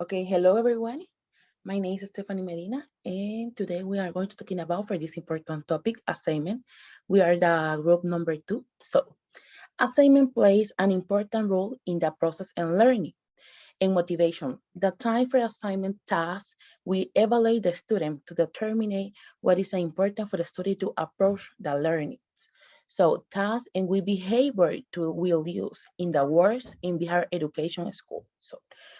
Okay, hello everyone. My name is Stephanie Medina, and today we are going to talking about for this important topic, assignment. We are the group number 2. So, assignment plays an important role in the process and learning and motivation. The time for assignment tasks, we evaluate the student to determine what is important for the student to approach the learning. So tasks and we behavior to will use in the words in Bihar education school. So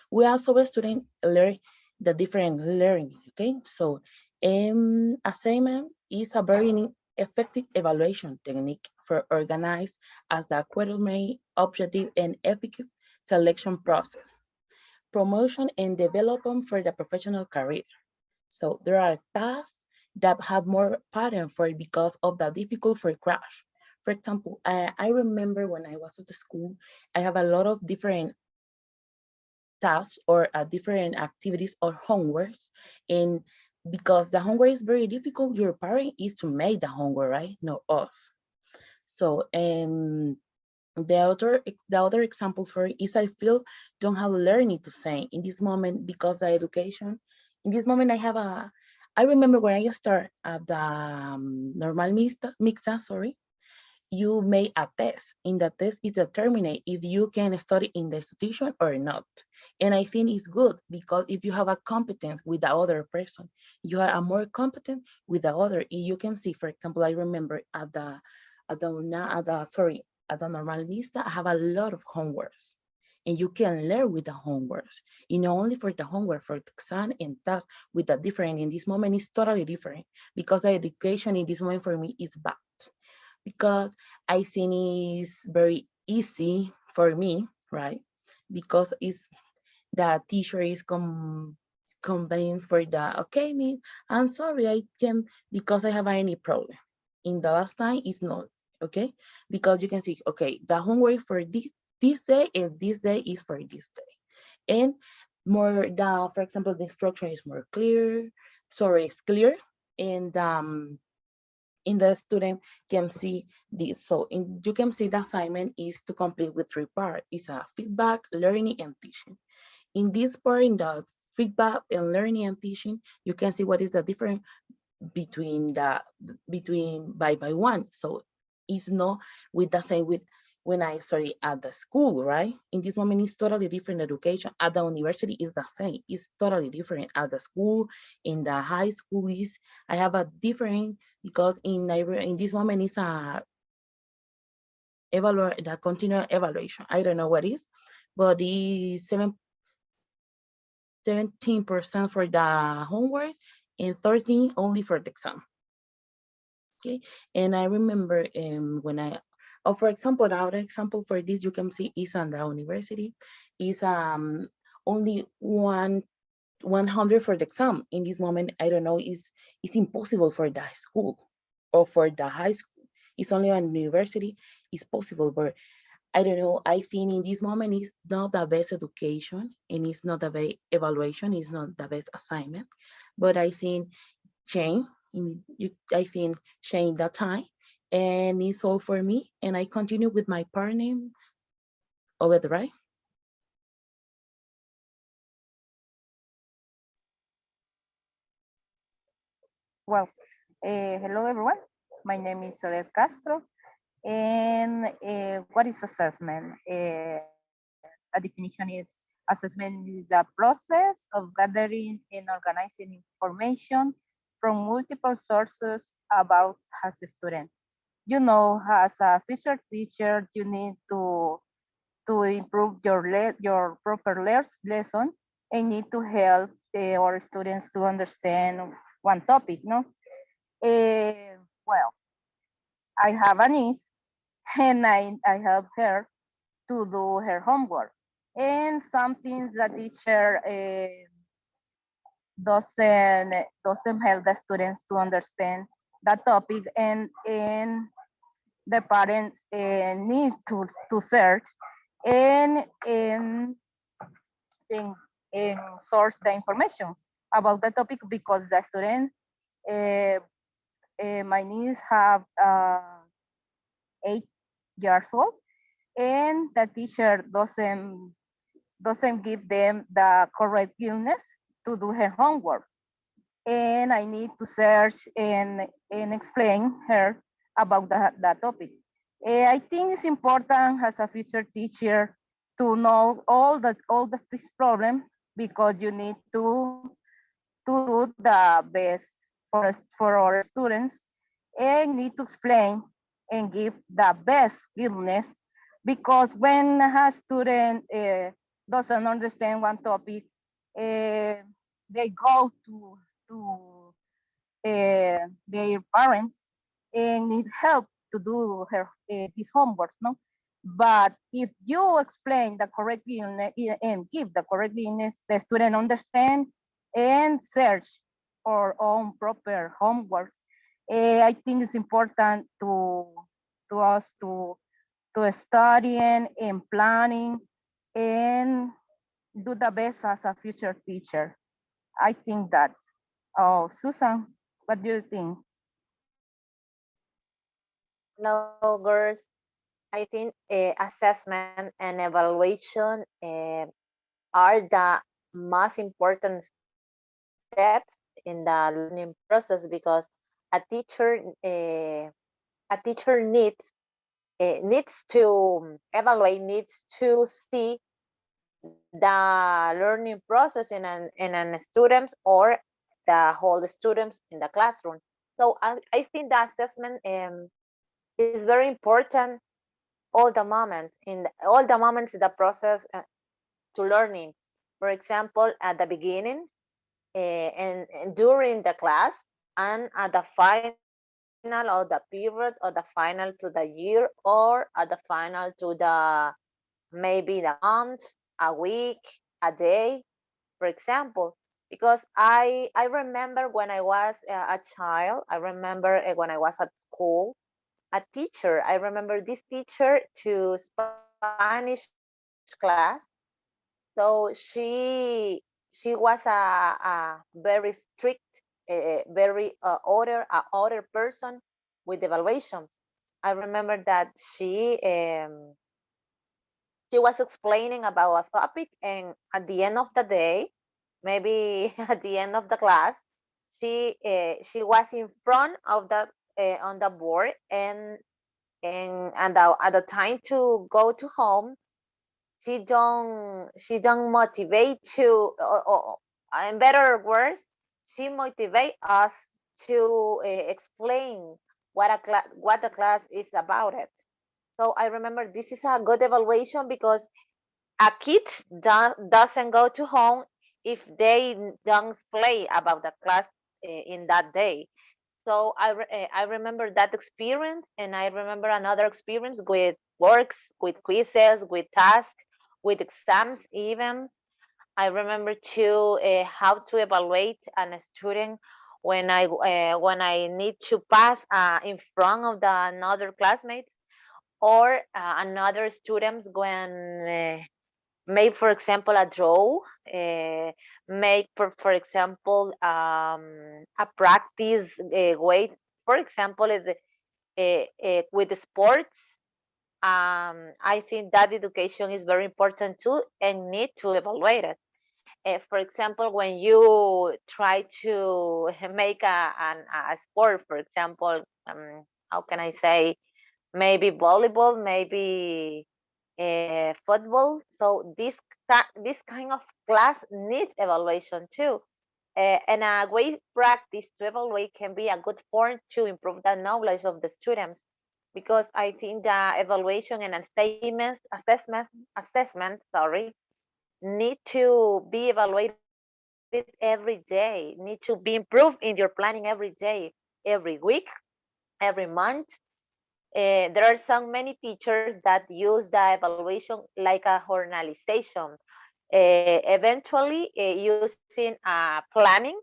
we also student learn the different learning. Okay, so assignment is a very effective evaluation technique for organized as the academic objective and effective selection process, promotion and development for the professional career. So there are tasks that have more pattern for it because of the difficult for crash. For example, I remember when I was at the school, I have a lot of different tasks or different activities or homeworks. And because the homework is very difficult, your parent is to make the homework, right? Not us. So the other example for it is I feel don't have learning to say in this moment because the education in this moment I remember when I start at the normal mixta, sorry, you make a test. In the test is determined if you can study in the institution or not. And I think it's good because if you have a competence with the other person, you are a more competent with the other. You can see, for example, I remember at the normal vista, I have a lot of homeworks. And you can learn with the homeworks. You know, only for the homework, for the exam and task with the different. In this moment, it's totally different because the education in this moment for me is bad because I think it's very easy for me, right? Because it's the teacher is convinced for the okay, me, I'm sorry, I can because I have any problem. In the last time, it's not okay because you can see okay, the homework for this day and this day is for this day, and more the for example the instruction is more clear. Sorry, it's clear, and in the student can see this. So you can see the assignment is to complete with three parts. It's a feedback, learning, and teaching. In this part, in the feedback and learning and teaching, you can see what is the difference between by one. So it's not with the same with when I study at the school, right? In this moment, it's totally different education. At the university, is the same. It's totally different. At the school, in the high school, is I have a different because in this moment it's a evaluate the continual evaluation. I don't know what is, but the 17% for the homework and 13 only for the exam. Okay, and I remember when for example, another example for this you can see is on the university is only 100 for the exam. In this moment, I don't know, it's impossible for the school or for the high school. It's only on university, it's possible, but I don't know. I think in this moment it's not the best education and it's not the best evaluation, it's not the best assignment. But I think change I think change that time and it's all for me. And I continue with my partner over the right. Well, hello everyone. My name is Soledad Castro. And what is assessment? A definition is assessment is the process of gathering and organizing information from multiple sources about as a student. You know, as a future teacher, you need to improve your proper lesson and need to help our students to understand one topic, no? Well, I have a niece and I help her to do her homework. And some things the teacher doesn't help the students to understand that topic and the parents need to search and, and, and, and source the information about the topic because the student, uh, my niece have 8 years old and the teacher doesn't give them the correct illness to do her homework. And I need to search and explain her about that topic. I think it's important as a future teacher to know all these problems because you need to do the best for our students and need to explain and give the best illness because when a student doesn't understand one topic, they go to their parents and need help to do his homework, no? But if you explain the correct illness and give the correct illness, the student understand and search for own proper homework. I think it's important to us to studying and planning and do the best as a future teacher. I think that. Oh, Susan, what do you think? Hello, girls. I think assessment and evaluation are the most important steps in the learning process because a teacher uh, a teacher needs to evaluate, needs to see the learning process in an students or the whole students in the classroom. So I think the assessment is very important all the moments in the process to learning. For example, at the beginning and during the class and at the final of the period or the final to the year or at the final to the maybe the month, a week, a day, for example. Because I remember when I was a child, I remember when I was at school, a teacher. I remember this teacher to Spanish class. So she was a very strict, very order person with evaluations. I remember that she was explaining about a topic, and at the end of the day, maybe at the end of the class, she was in front of the on the board and at the time to go to home she don't motivate to or in better words she motivate us to explain what the class is about it. So I remember this is a good evaluation because a kid doesn't go to home if they don't play about the class in that day. So I remember that experience, and I remember another experience with works, with quizzes, with tasks, with exams even. I remember to how to evaluate a student when I need to pass in front of the another classmates or another students when make, for example, a draw, make, for example, a practice way, for example, with the sports. I think that education is very important too and need to evaluate it. For example, when you try to make a sport, for example, how can I say, maybe volleyball, maybe football. So this kind of class needs evaluation too. And a way practice to evaluate can be a good form to improve the knowledge of the students, because I think the evaluation and assessment, sorry, need to be evaluated every day, need to be improved in your planning every day, every week, every month. There are so many teachers that use the evaluation like a journalization, eventually using planning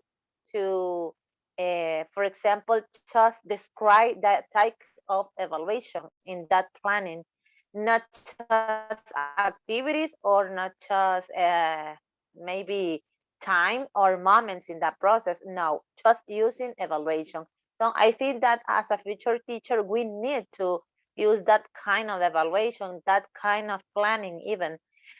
to, for example, just describe that type of evaluation in that planning, not just activities or not just maybe time or moments in that process. No, just using evaluation. So I think that as a future teacher, we need to use that kind of evaluation, that kind of planning even.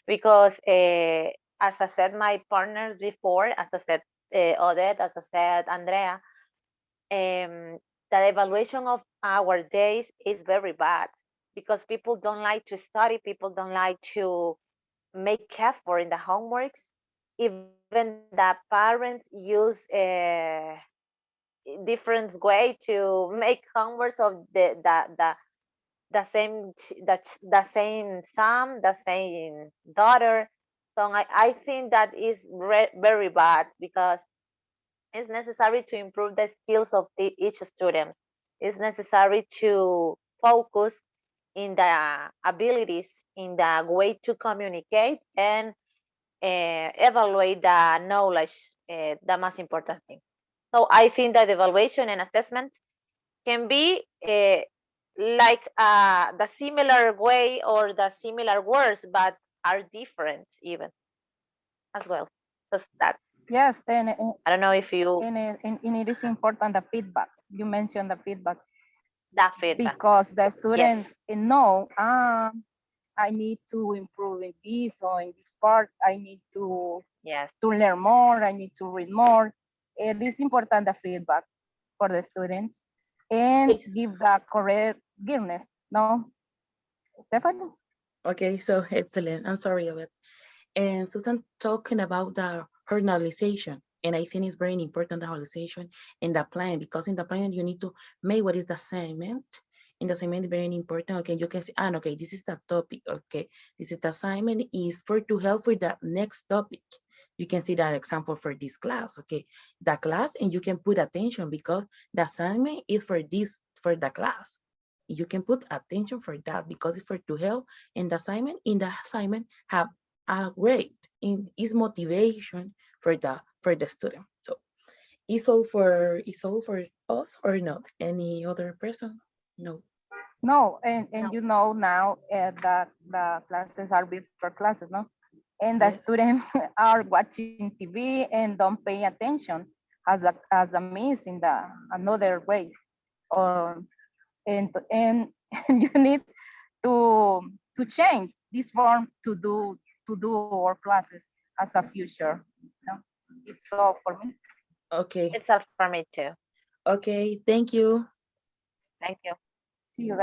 because as I said, my partners before, as I said, Odette, as I said, Andrea, the evaluation of our days is very bad because people don't like to study, people don't like to make effort in the homeworks. Even the parents use a different way to make homeworks of the same the same son, the same daughter. So I think that is very bad because it's necessary to improve the skills of each student. It's necessary to focus in the abilities, in the way to communicate and evaluate the knowledge, the most important thing. So I think that evaluation and assessment can be like the similar way or the similar words, but are different even as well. Just that. Yes, I don't know if you and it is important the feedback. You mentioned the feedback that feedback. because the students know, I need to improve in this or in this part. I need to Yes. learn more. I need to read more. It is important the feedback for the students and It's- give the correct guidance. No, Stephanie? Okay, so excellent. I'm sorry of it. And Susan talking about the journalization, and I think it's very important the journalization in the plan because in the plan you need to make what is the assignment. In the assignment is very important. Okay, you can say, okay, this is the topic. Okay, this is the assignment is for to help with the next topic. You can see that example for this class. Okay, the class, and you can put attention because the assignment is for this for the class. You can put attention for that because it's for to help in the assignment have great in is motivation for the student. So it's all for us or not? Any other person? No. No, and No. you know now the classes are virtual classes, no? And the Yes. students are watching TV and don't pay attention as the miss in the another way. Or and you need to change this form to do our classes as a future. No? It's all for me. Okay. It's up for me too. Okay. Thank you. Thank you. See you